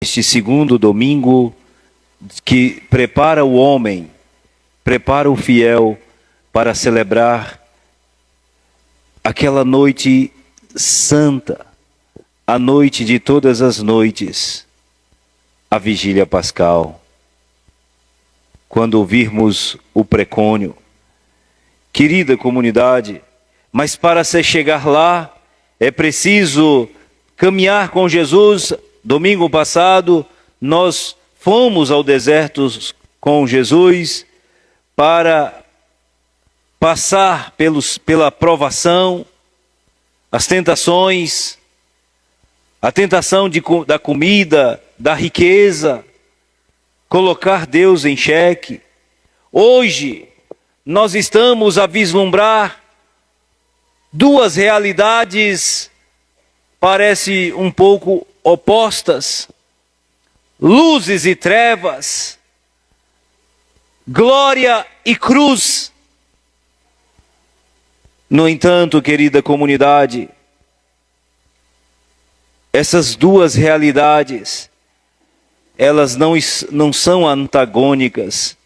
Este segundo domingo que prepara o homem, prepara o fiel para celebrar aquela noite santa, a noite de todas as noites, a vigília pascal. Quando ouvirmos o precônio, querida comunidade, mas para se chegar lá é preciso caminhar com Jesus. Domingo passado nós fomos ao deserto com Jesus para passar pela provação, as tentações, a tentação da comida, da riqueza, colocar Deus em xeque. Hoje nós estamos a vislumbrar duas realidades, parece um pouco opostas, luzes e trevas, glória e cruz. No entanto, querida comunidade, essas duas realidades, elas não são antagônicas,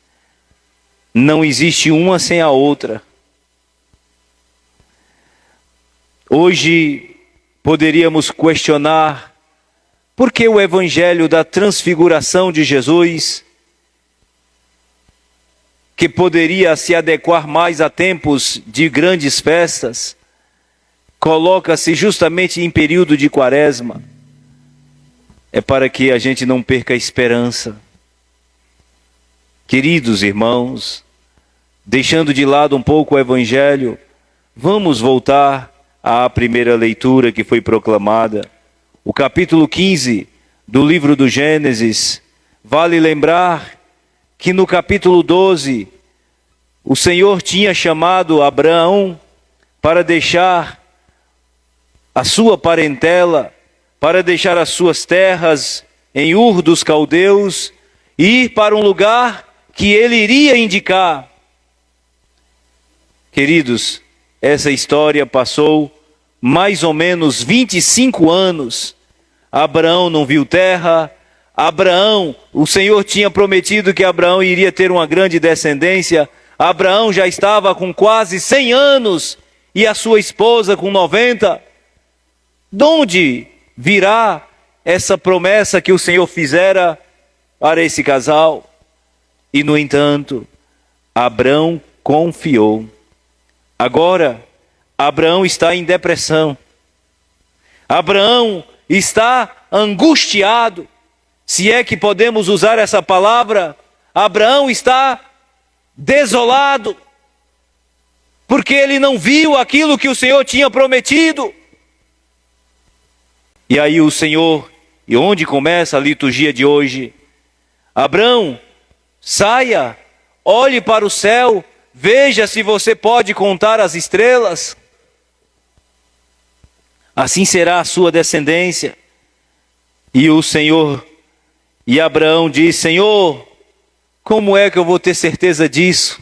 não existe uma sem a outra. Hoje poderíamos questionar por que o evangelho da transfiguração de Jesus, que poderia se adequar mais a tempos de grandes festas, coloca-se justamente em período de quaresma. É para que a gente não perca a esperança. Queridos irmãos, deixando de lado um pouco o evangelho, vamos voltar à primeira leitura que foi proclamada. O capítulo 15 do livro do Gênesis. Vale lembrar que no capítulo 12, o Senhor tinha chamado Abraão para deixar a sua parentela, para deixar as suas terras em Ur dos Caldeus e ir para um lugar que ele iria indicar. Queridos, essa história passou mais ou menos 25 anos. Abraão não viu terra. O Senhor tinha prometido que Abraão iria ter uma grande descendência. Abraão já estava com quase 100 anos e a sua esposa com 90. De onde virá essa promessa que o Senhor fizera para esse casal? E no entanto, Abraão confiou. Agora, Abraão está em depressão. Abraão está angustiado, se é que podemos usar essa palavra. Abraão está desolado, porque ele não viu aquilo que o Senhor tinha prometido. E aí o Senhor, e onde começa a liturgia de hoje? Abraão, saia, olhe para o céu, veja se você pode contar as estrelas. Assim será a sua descendência. E Abraão diz: Senhor, como é que eu vou ter certeza disso?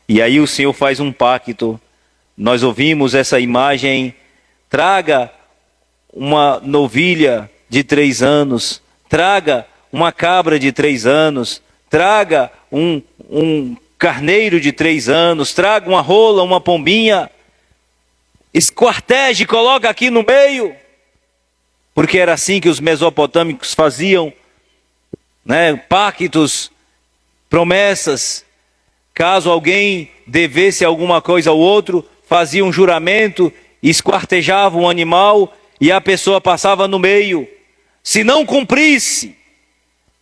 E aí o Senhor faz um pacto. Nós ouvimos essa imagem: traga uma novilha de 3 anos, traga uma cabra de 3 anos, traga um carneiro de 3 anos, traga uma rola, uma pombinha, esquarteje, coloca aqui no meio, porque era assim que os mesopotâmicos faziam, né? Pactos, promessas. Caso alguém devesse alguma coisa ao outro, fazia um juramento, esquartejava um animal e a pessoa passava no meio. Se não cumprisse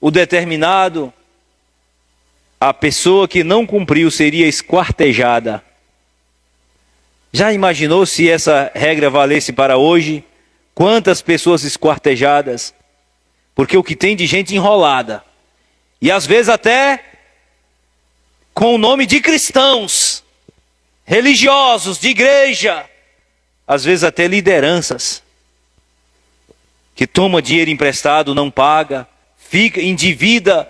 o determinado, a pessoa que não cumpriu seria esquartejada. Já imaginou se essa regra valesse para hoje? Quantas pessoas esquartejadas? Porque o que tem de gente enrolada, e às vezes até com o nome de cristãos, religiosos, de igreja, às vezes até lideranças, que toma dinheiro emprestado, não paga, fica endivida,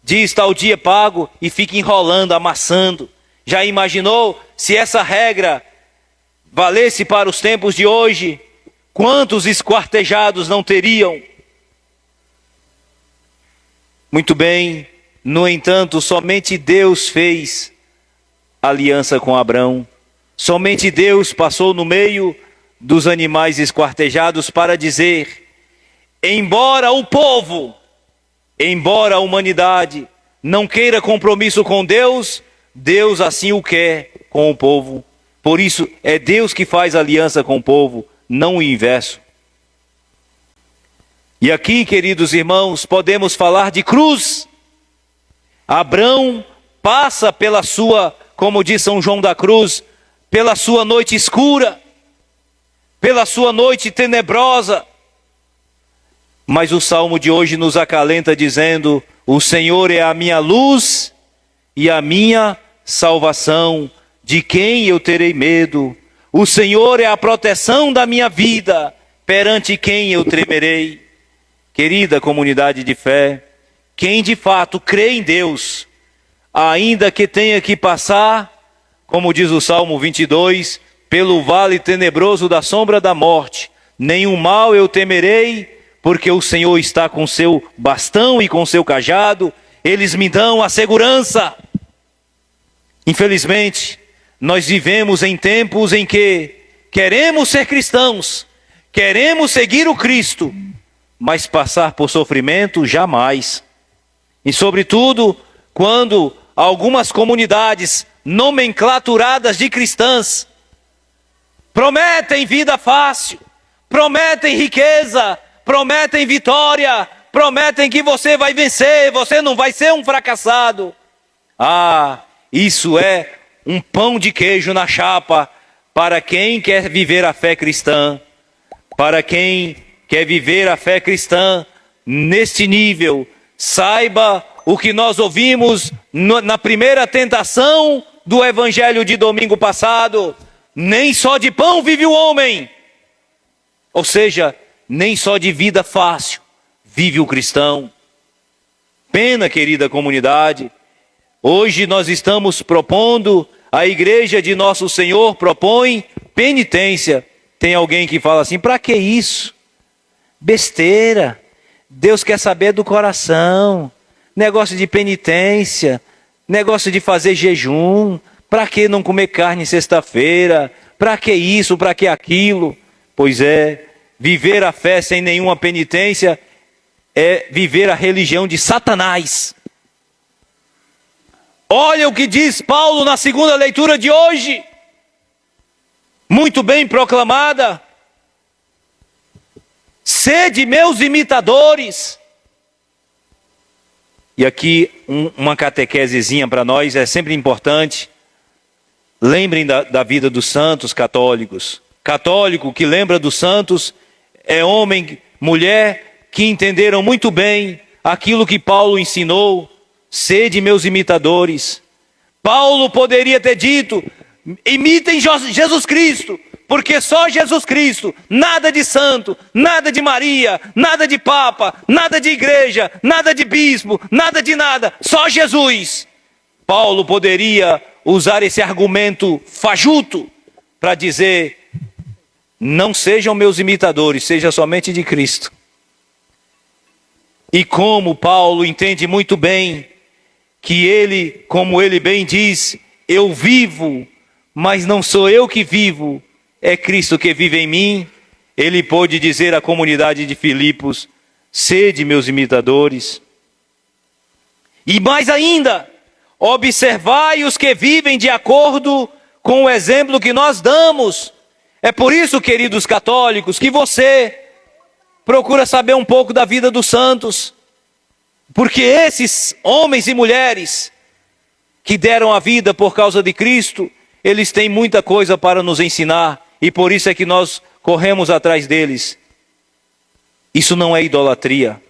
diz tal dia pago e fica enrolando, amassando. Já imaginou se essa regra valesse para os tempos de hoje? Quantos esquartejados não teriam? Muito bem, no entanto, somente Deus fez aliança com Abrão. Somente Deus passou no meio dos animais esquartejados para dizer: embora o povo, embora a humanidade não queira compromisso com Deus, Deus assim o quer com o povo. Por isso, é Deus que faz aliança com o povo, não o inverso. E aqui, queridos irmãos, podemos falar de cruz. Abrão passa pela sua, como diz São João da Cruz, pela sua noite escura, pela sua noite tenebrosa. Mas o salmo de hoje nos acalenta dizendo: o Senhor é a minha luz e a minha salvação, de quem eu terei medo? O Senhor é a proteção da minha vida, perante quem eu tremerei? Querida comunidade de fé, quem de fato crê em Deus, ainda que tenha que passar, como diz o Salmo 22, pelo vale tenebroso da sombra da morte, nenhum mal eu temerei, porque o Senhor está com seu bastão e com seu cajado, eles me dão a segurança. Infelizmente, nós vivemos em tempos em que queremos ser cristãos, queremos seguir o Cristo, mas passar por sofrimento jamais. E sobretudo, quando algumas comunidades nomenclaturadas de cristãs prometem vida fácil, prometem riqueza, prometem vitória, prometem que você vai vencer, você não vai ser um fracassado. Ah, isso é um pão de queijo na chapa para quem quer viver a fé cristã, para quem quer viver a fé cristã neste nível. Saiba o que nós ouvimos na primeira tentação do evangelho de domingo passado: nem só de pão vive o homem. Ou seja, nem só de vida fácil vive o cristão. Pena, querida comunidade, hoje nós estamos propondo, a igreja de nosso Senhor propõe penitência. Tem alguém que fala assim: para que isso? Besteira. Deus quer saber do coração. Negócio de penitência, negócio de fazer jejum. Para que não comer carne sexta-feira? Para que isso, para que aquilo? Pois é, viver a fé sem nenhuma penitência é viver a religião de Satanás. Olha o que diz Paulo na segunda leitura de hoje, muito bem proclamada: sede meus imitadores. E aqui uma catequesezinha para nós, é sempre importante. Lembrem da vida dos santos católicos. Católico que lembra dos santos é homem, mulher, que entenderam muito bem aquilo que Paulo ensinou: sede meus imitadores. Paulo poderia ter dito: imitem Jesus Cristo, porque só Jesus Cristo, nada de santo, nada de Maria, nada de Papa, nada de igreja, nada de bispo, nada de nada, só Jesus. Paulo poderia usar esse argumento fajuto para dizer: não sejam meus imitadores, seja somente de Cristo. E como Paulo entende muito bem que ele, como ele bem diz, eu vivo, mas não sou eu que vivo, é Cristo que vive em mim, ele pôde dizer à comunidade de Filipos: sede meus imitadores. E mais ainda, observai os que vivem de acordo com o exemplo que nós damos. É por isso, queridos católicos, que você procura saber um pouco da vida dos santos, porque esses homens e mulheres que deram a vida por causa de Cristo, eles têm muita coisa para nos ensinar, e por isso é que nós corremos atrás deles. Isso não é idolatria.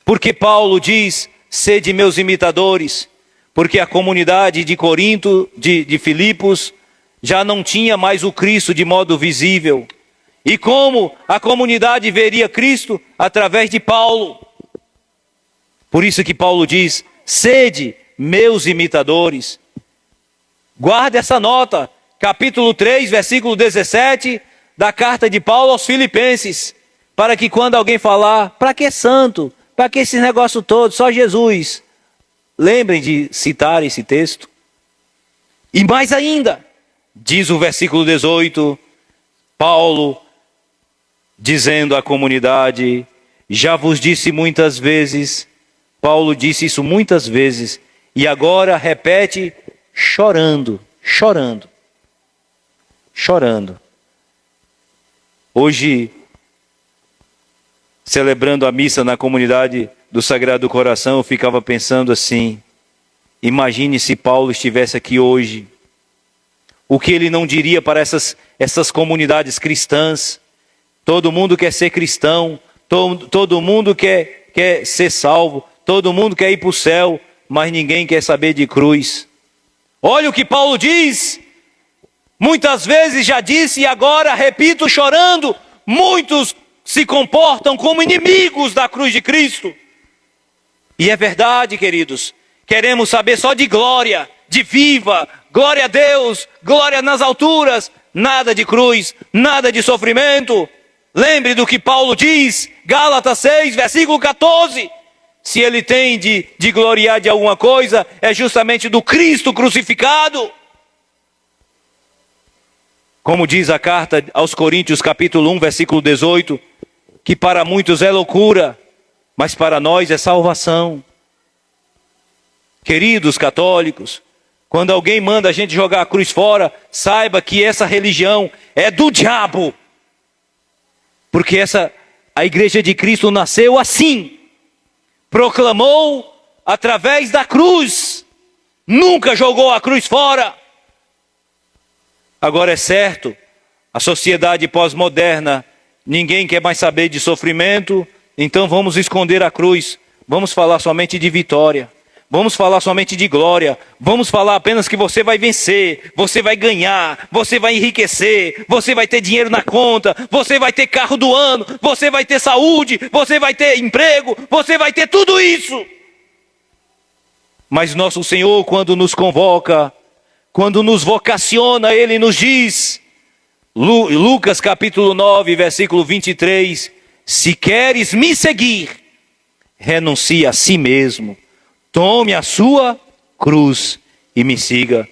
Porque Paulo diz: sede meus imitadores, porque a comunidade de Corinto, de Filipos, já não tinha mais o Cristo de modo visível. E como a comunidade veria Cristo? Através de Paulo. Por isso que Paulo diz: sede meus imitadores. Guarde essa nota, capítulo 3, versículo 17, da carta de Paulo aos Filipenses, para que quando alguém falar: para que santo? Para que esse negócio todo? Só Jesus. Lembrem de citar esse texto. E mais ainda, diz o versículo 18, Paulo dizendo à comunidade, já vos disse muitas vezes, Paulo disse isso muitas vezes, e agora repete chorando. Hoje, celebrando a missa na comunidade do Sagrado Coração, eu ficava pensando assim, imagine se Paulo estivesse aqui hoje, o que ele não diria para essas comunidades cristãs? Todo mundo quer ser cristão, todo mundo quer ser salvo, todo mundo quer ir para o céu, mas ninguém quer saber de cruz. Olha o que Paulo diz, muitas vezes já disse e agora repito chorando, muitos se comportam como inimigos da cruz de Cristo. E é verdade, queridos, queremos saber só de glória, de viva, glória a Deus, glória nas alturas, nada de cruz, nada de sofrimento. Lembre do que Paulo diz, Gálatas 6, versículo 14. Se ele tem de gloriar de alguma coisa, é justamente do Cristo crucificado. Como diz a carta aos Coríntios, capítulo 1, versículo 18, que para muitos é loucura, mas para nós é salvação. Queridos católicos, quando alguém manda a gente jogar a cruz fora, saiba que essa religião é do diabo. Porque a igreja de Cristo nasceu assim. Proclamou através da cruz. Nunca jogou a cruz fora. Agora é certo, a sociedade pós-moderna, ninguém quer mais saber de sofrimento, então vamos esconder a cruz. Vamos falar somente de vitória. Vamos falar somente de glória. Vamos falar apenas que você vai vencer, você vai ganhar, você vai enriquecer, você vai ter dinheiro na conta, você vai ter carro do ano, você vai ter saúde, você vai ter emprego, você vai ter tudo isso. Mas nosso Senhor, quando nos convoca, quando nos vocaciona, Ele nos diz, Lucas capítulo 9, versículo 23, se queres me seguir, renuncie a si mesmo. Tome a sua cruz e me siga.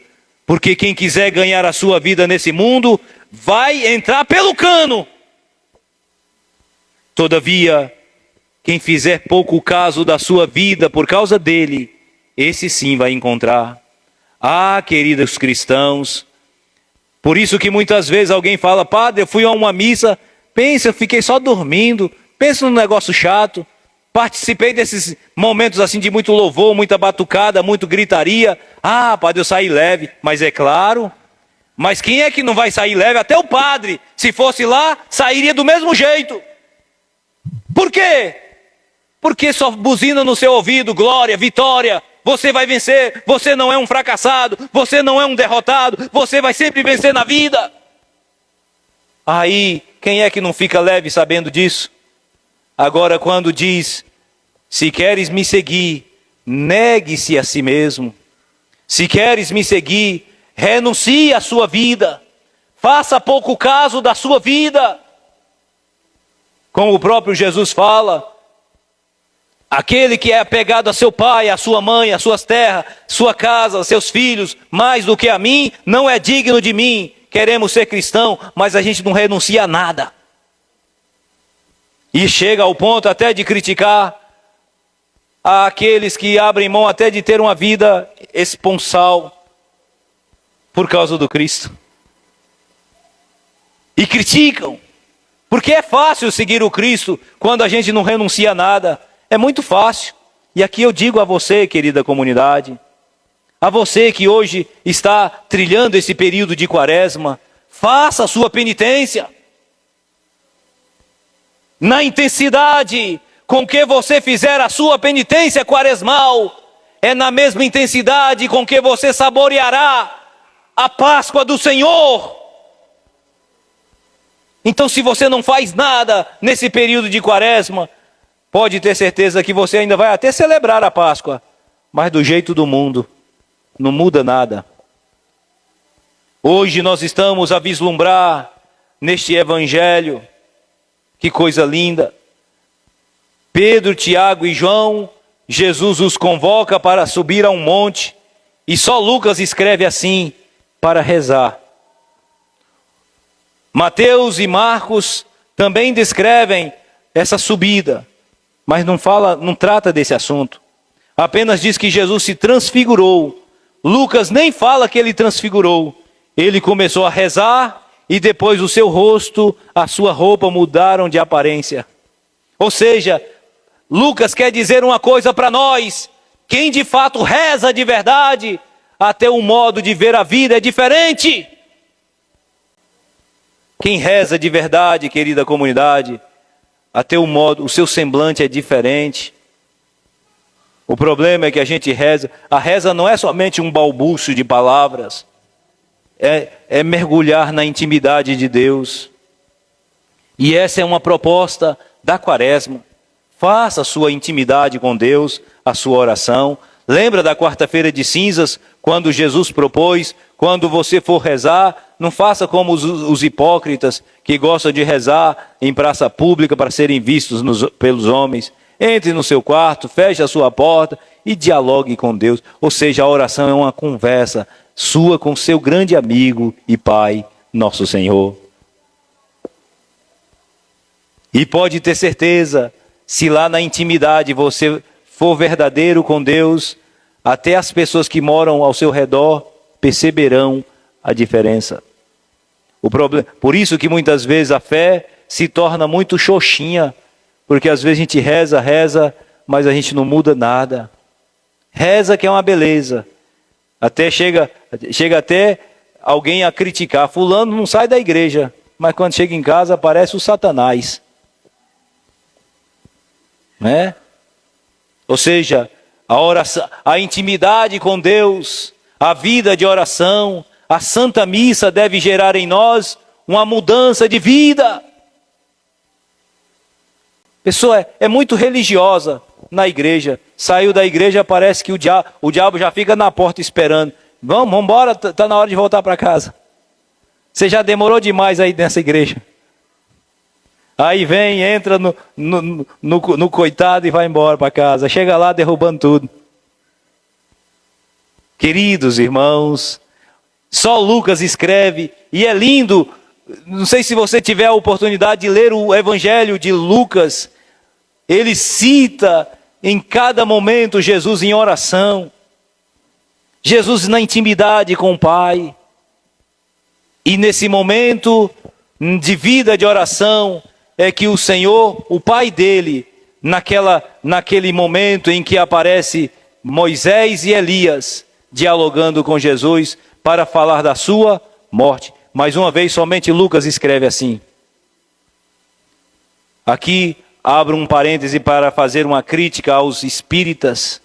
Porque quem quiser ganhar a sua vida nesse mundo, vai entrar pelo cano. Todavia, quem fizer pouco caso da sua vida por causa dele, esse sim vai encontrar. Ah, queridos cristãos, por isso que muitas vezes alguém fala, padre, eu fui a uma missa, pensa, eu fiquei só dormindo, pensa num negócio chato. Participei desses momentos assim de muito louvor, muita batucada, muito gritaria. Ah, padre, eu saí leve. Mas é claro, mas quem é que não vai sair leve? Até o padre, se fosse lá, sairia do mesmo jeito. Por quê? Porque só buzina no seu ouvido, glória, vitória. Você vai vencer, você não é um fracassado, você não é um derrotado, você vai sempre vencer na vida. Aí, quem é que não fica leve sabendo disso? Agora, quando diz, se queres me seguir, negue-se a si mesmo. Se queres me seguir, renuncie à sua vida. Faça pouco caso da sua vida. Como o próprio Jesus fala, aquele que é apegado a seu pai, a sua mãe, a suas terras, sua casa, seus filhos, mais do que a mim, não é digno de mim. Queremos ser cristão, mas a gente não renuncia a nada. E chega ao ponto até de criticar aqueles que abrem mão até de ter uma vida esponsal por causa do Cristo. E criticam, porque é fácil seguir o Cristo quando a gente não renuncia a nada. É muito fácil. E aqui eu digo a você, querida comunidade, a você que hoje está trilhando esse período de quaresma, faça a sua penitência. Na intensidade com que você fizer a sua penitência quaresmal, é na mesma intensidade com que você saboreará a Páscoa do Senhor. Então, se você não faz nada nesse período de quaresma, pode ter certeza que você ainda vai até celebrar a Páscoa, mas do jeito do mundo, não muda nada. Hoje nós estamos a vislumbrar neste Evangelho, que coisa linda, Pedro, Tiago e João, Jesus os convoca para subir a um monte, e só Lucas escreve assim, para rezar. Mateus e Marcos também descrevem essa subida, mas não trata desse assunto. Apenas diz que Jesus se transfigurou. Lucas nem fala que ele transfigurou. Ele começou a rezar e depois o seu rosto, a sua roupa mudaram de aparência. Ou seja, Lucas quer dizer uma coisa para nós: quem de fato reza de verdade, até o modo de ver a vida é diferente. Quem reza de verdade, querida comunidade, até o seu semblante é diferente. O problema é que a gente reza, a reza não é somente um balbucio de palavras, é mergulhar na intimidade de Deus. E essa é uma proposta da Quaresma. Faça a sua intimidade com Deus, a sua oração. Lembra da quarta-feira de cinzas, quando Jesus propôs, quando você for rezar, não faça como os hipócritas que gostam de rezar em praça pública para serem vistos pelos homens. Entre no seu quarto, feche a sua porta e dialogue com Deus. Ou seja, a oração é uma conversa sua com seu grande amigo e Pai, nosso Senhor. E pode ter certeza, se lá na intimidade você for verdadeiro com Deus, até as pessoas que moram ao seu redor perceberão a diferença. Por isso que muitas vezes a fé se torna muito xoxinha, porque às vezes a gente reza, mas a gente não muda nada. Reza que é uma beleza. Até chega até alguém a criticar: fulano não sai da igreja, mas quando chega em casa aparece o Satanás. Né? Ou seja, a oração, a intimidade com Deus, a vida de oração, a Santa Missa deve gerar em nós uma mudança de vida. Pessoa é muito religiosa na igreja, saiu da igreja, parece que o diabo já fica na porta esperando. Vamos embora, está na hora de voltar para casa. Você já demorou demais aí nessa igreja. Aí vem, entra no coitado e vai embora para casa. Chega lá derrubando tudo. Queridos irmãos, só Lucas escreve, e é lindo. Não sei se você tiver a oportunidade de ler o Evangelho de Lucas. Ele cita em cada momento Jesus em oração, Jesus na intimidade com o Pai. E nesse momento de vida de oração é que o Senhor, o Pai dele, naquele momento em que aparece Moisés e Elias dialogando com Jesus para falar da sua morte. Mais uma vez, somente Lucas escreve assim. Aqui abro um parêntese para fazer uma crítica aos espíritas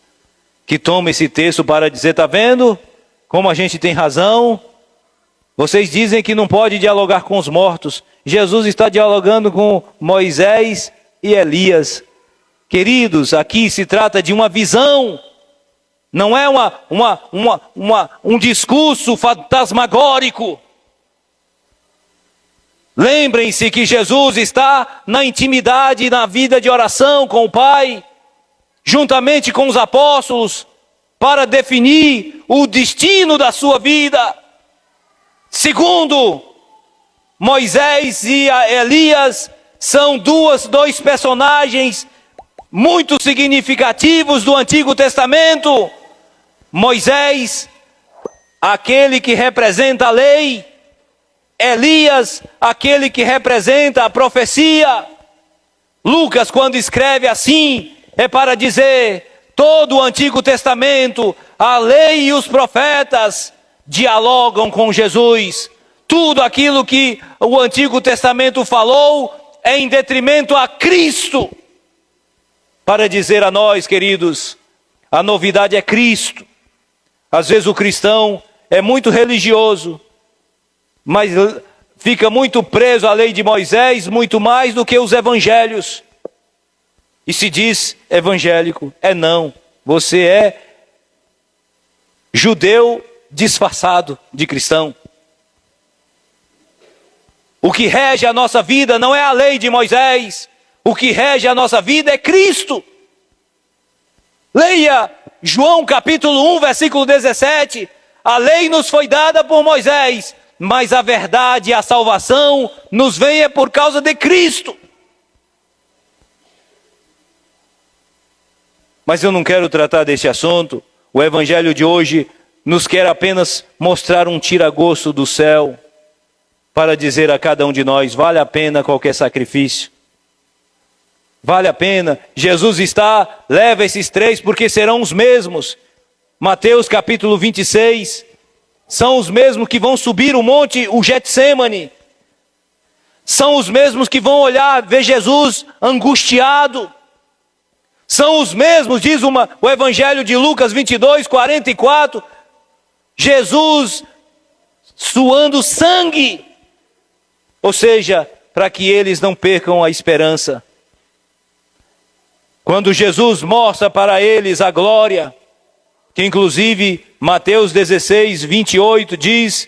que tomam esse texto para dizer: está vendo como a gente tem razão? Vocês dizem que não pode dialogar com os mortos. Jesus está dialogando com Moisés e Elias. Queridos, aqui se trata de uma visão. Não é um discurso fantasmagórico. Lembrem-se que Jesus está na intimidade e na vida de oração com o Pai, juntamente com os apóstolos, para definir o destino da sua vida. Segundo, Moisés e Elias são dois personagens muito significativos do Antigo Testamento. Moisés, aquele que representa a lei; Elias, aquele que representa a profecia. Lucas, quando escreve assim, é para dizer: todo o Antigo Testamento, a lei e os profetas dialogam com Jesus. Tudo aquilo que o Antigo Testamento falou é em detrimento a Cristo. Para dizer a nós, queridos, a novidade é Cristo. Às vezes o cristão é muito religioso, mas fica muito preso à lei de Moisés, muito mais do que os evangelhos. E se diz evangélico. Não, você é judeu disfarçado de cristão. O que rege a nossa vida não é a lei de Moisés. O que rege a nossa vida é Cristo. Leia João capítulo 1, versículo 17. A lei nos foi dada por Moisés, mas a verdade e a salvação nos vem é por causa de Cristo. Mas eu não quero tratar desse assunto. O evangelho de hoje nos quer apenas mostrar um tira-gosto do céu, para dizer a cada um de nós, vale a pena qualquer sacrifício. Vale a pena. Jesus está, leva esses 3 porque serão os mesmos. Mateus capítulo 26, são os mesmos que vão subir o monte, o Getsêmani. São os mesmos que vão olhar, ver Jesus angustiado. São os mesmos, diz o evangelho de Lucas 22, 44, Jesus suando sangue. Ou seja, para que eles não percam a esperança. Quando Jesus mostra para eles a glória, que inclusive Mateus 16, 28 diz,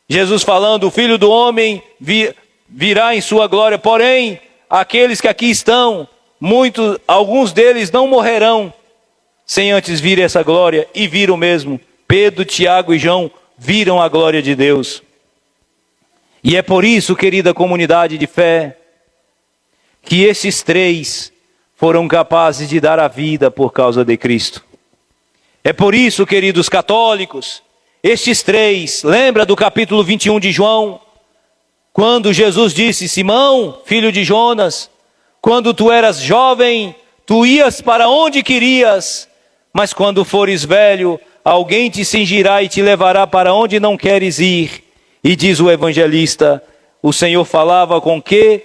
Jesus falando, o Filho do Homem virá em sua glória, porém, aqueles que aqui estão, alguns deles não morrerão, sem antes vir essa glória, e viram mesmo. Pedro, Tiago e João viram a glória de Deus. E é por isso, querida comunidade de fé, que esses 3 foram capazes de dar a vida por causa de Cristo. É por isso, queridos católicos, estes 3, lembra do capítulo 21 de João, quando Jesus disse, Simão, filho de Jonas, quando tu eras jovem, tu ias para onde querias, mas quando fores velho, alguém te cingirá e te levará para onde não queres ir. E diz o evangelista, o Senhor falava com que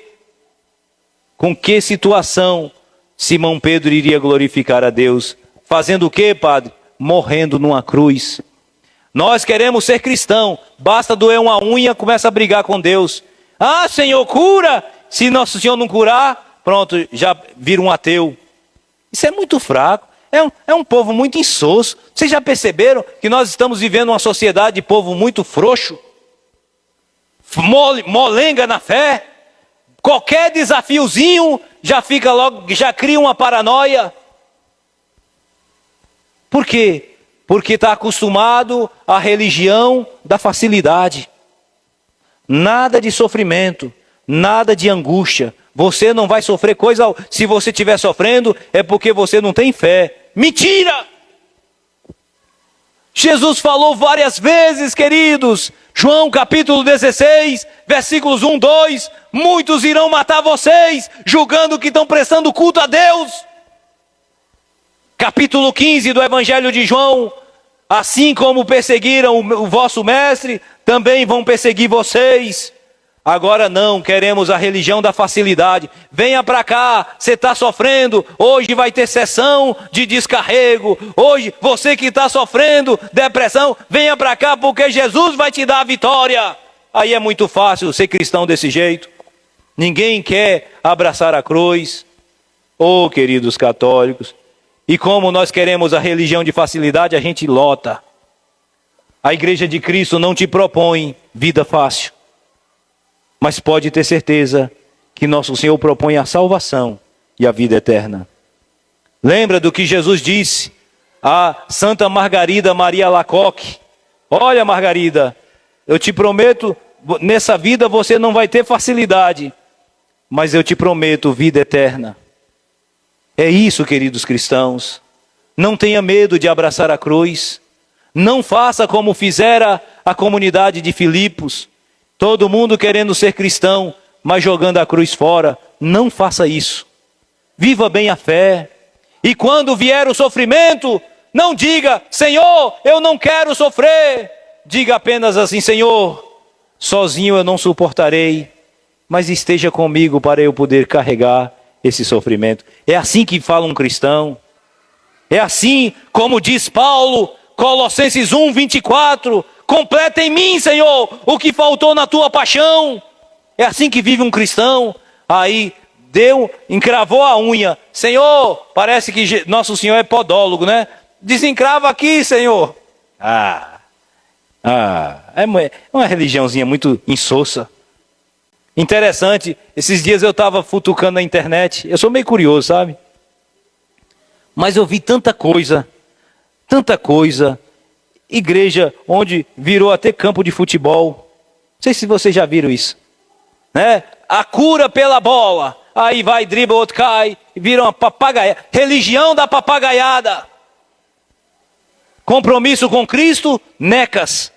situação Simão Pedro iria glorificar a Deus? Fazendo o que, padre? Morrendo numa cruz. Nós queremos ser cristão, basta doer uma unha, começa a brigar com Deus. Ah, Senhor, cura! Se nosso Senhor não curar, pronto, já vira um ateu. Isso é muito fraco, é um povo muito insosso. Vocês já perceberam que nós estamos vivendo uma sociedade de povo muito frouxo? Molenga na fé? Qualquer desafiozinho já fica logo, já cria uma paranoia. Por quê? Porque está acostumado à religião da facilidade. Nada de sofrimento, nada de angústia. Você não vai sofrer coisa. Se você estiver sofrendo, é porque você não tem fé. Mentira! Jesus falou várias vezes, queridos. João capítulo 16, versículos 1, 2. Muitos irão matar vocês, julgando que estão prestando culto a Deus. Capítulo 15 do Evangelho de João. Assim como perseguiram o vosso mestre, também vão perseguir vocês. Agora não, queremos a religião da facilidade. Venha para cá, você está sofrendo, hoje vai ter sessão de descarrego. Hoje, você que está sofrendo depressão, venha para cá porque Jesus vai te dar a vitória. Aí é muito fácil ser cristão desse jeito. Ninguém quer abraçar a cruz. Oh, queridos católicos, e como nós queremos a religião de facilidade, a gente lota. A igreja de Cristo não te propõe vida fácil. Mas pode ter certeza que nosso Senhor propõe a salvação e a vida eterna. Lembra do que Jesus disse a Santa Margarida Maria Alacoque? Olha, Margarida, eu te prometo, nessa vida você não vai ter facilidade, mas eu te prometo vida eterna. É isso, queridos cristãos. Não tenha medo de abraçar a cruz. Não faça como fizera a comunidade de Filipos. Todo mundo querendo ser cristão, mas jogando a cruz fora. Não faça isso. Viva bem a fé. E quando vier o sofrimento, não diga, Senhor, eu não quero sofrer. Diga apenas assim, Senhor, sozinho eu não suportarei, mas esteja comigo para eu poder carregar esse sofrimento. É assim que fala um cristão. É assim como diz Paulo, Colossenses 1, 24, completa em mim, Senhor, o que faltou na tua paixão. É assim que vive um cristão. Aí encravou a unha. Senhor, parece que nosso Senhor é podólogo, né? Desencrava aqui, Senhor. É uma religiãozinha muito insossa. Interessante, esses dias eu estava futucando na internet, eu sou meio curioso, sabe? Mas eu vi tanta coisa, igreja onde virou até campo de futebol. Não sei se vocês já viram isso, né? A cura pela bola, aí vai, dribla, outro cai, vira uma papagaia, religião da papagaiada. Compromisso com Cristo, necas.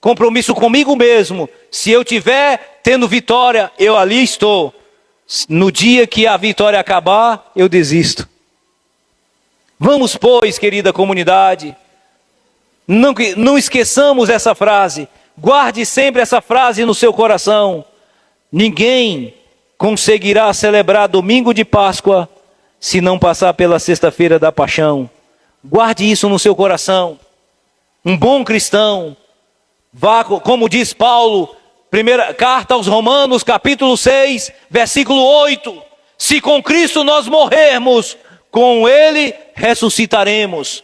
Compromisso comigo mesmo. Se eu tiver tendo vitória, eu ali estou. No dia que a vitória acabar, eu desisto. Vamos, pois, querida comunidade, não esqueçamos essa frase. Guarde sempre essa frase no seu coração. Ninguém conseguirá celebrar domingo de Páscoa se não passar pela sexta-feira da paixão. Guarde isso no seu coração. Um bom cristão, vá, como diz Paulo, primeira carta aos Romanos, capítulo 6, versículo 8. Se com Cristo nós morrermos, com Ele ressuscitaremos.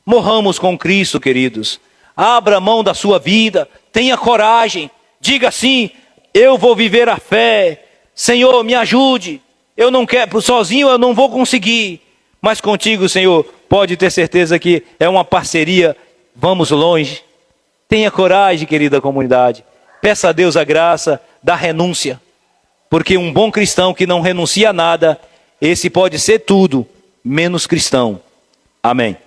Morramos com Cristo, queridos. Abra mão da sua vida, tenha coragem. Diga assim: eu vou viver a fé. Senhor, me ajude. Eu não quero, sozinho eu não vou conseguir. Mas contigo, Senhor, pode ter certeza que é uma parceria. Vamos longe. Tenha coragem, querida comunidade. Peça a Deus a graça da renúncia. Porque um bom cristão que não renuncia a nada, esse pode ser tudo, menos cristão. Amém.